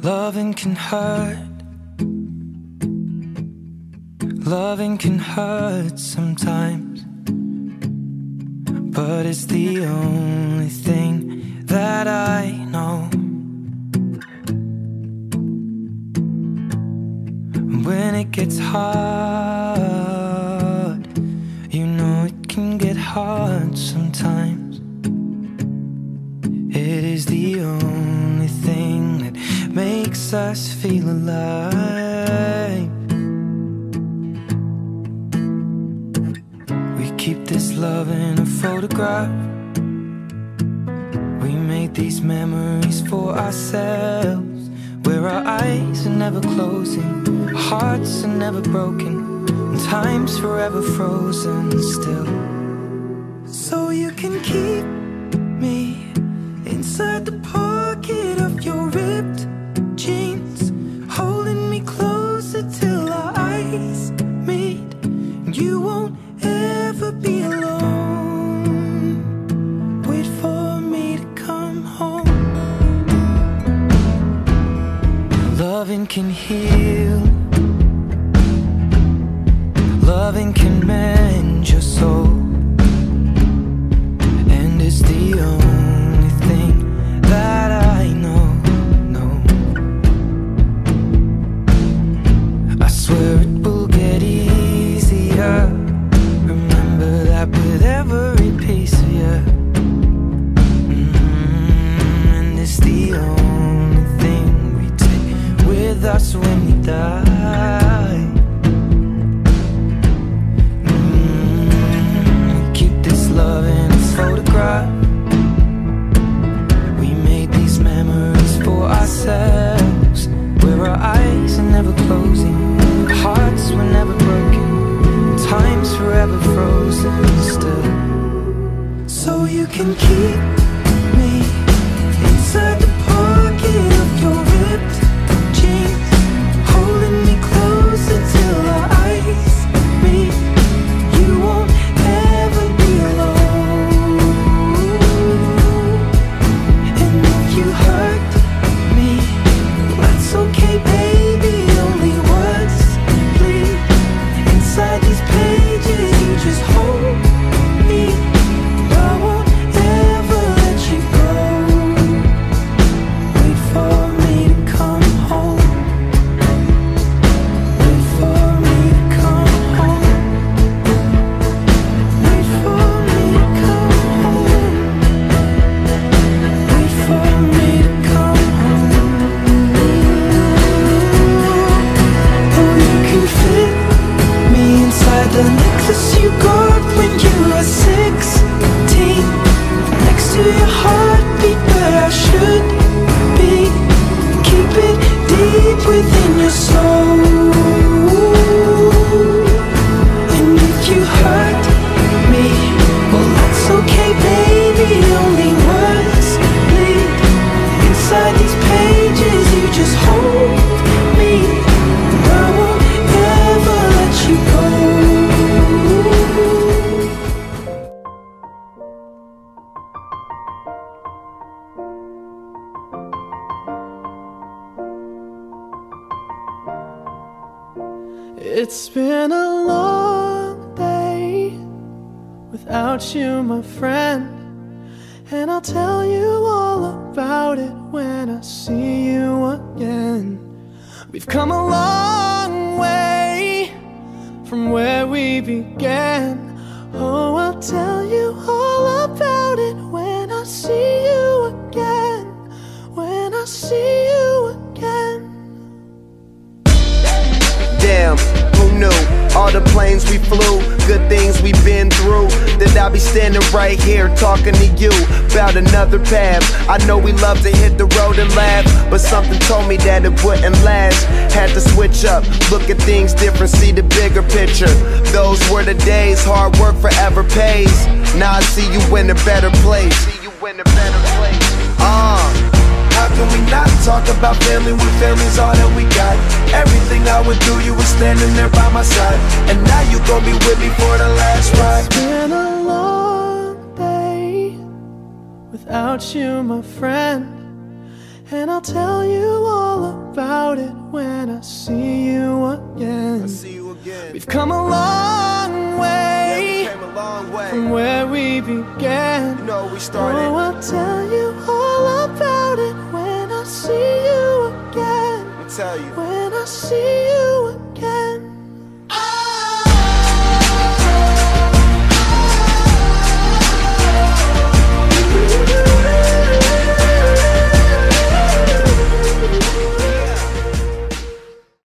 Loving can hurt. Loving can hurt sometimes, but it's the only thing that I know. When it gets hard, you know it can get hard sometimes. It is the only thing that makes us feel alive. We keep this love in a photograph. We made these memories for ourselves, where our eyes are never closing, our hearts are never broken, and time's forever frozen still. So you can keep me inside the pocket of your ripped jeans, holding me closer till our eyes meet. You won't ever be alone. Wait for me to come home. Loving can heal. Loving can mend your soul, and it's the only thing that I know. I swear it will get easier. Remember that with every piece of you. And it's the only thing we take with us when we die. Keep this love in a photograph. We made these memories for ourselves, where our eyes are never closing, our hearts were never broken, time's forever frozen still. So you can keep me inside the pocket of your ripped jeans, holding me closer till our eyes meet. You won't ever be alone. And if you hurt me, that's okay, baby. Only words bleed inside these pages. You just hold me. I won't ever let you go. Wait for me to come home. Wait for me to come home. Wait for me to come home. Wait for me to come home. Oh, you can fit me inside the necklace you got when you were 16, next to your heartbeat where I should be. Keep it deep within your soul. And if you hurt me, well, that's okay, baby. Only words bleed inside these pages. You just hold me. I won't ever let you go. It's been a long day without you, my friend, and I'll tell you all about it when I see you again. We've come a long way from where we began. Oh, I'll tell you all about it when I see you again. When I see you again. Damn, who knew? All the planes we flew, good things we've been through, that I'll be standing right here talking to you about another path. I know we love to hit the road and laugh, but something told me that it wouldn't last. Had to switch up, look at things different, see the bigger picture. Those were the days, hard work forever pays. Now I see you in a better place. How can we not talk about family when family's all that we got? Everything I would do, you were standing there by my side, and now you gon' be with me for the last ride. It's been a long day without you, my friend, and I'll tell you all about it when I see you again. We've come a long way, from where we began. You know, we started. Oh, I'll tell you all about it when I see you again. I'll tell you. When I see you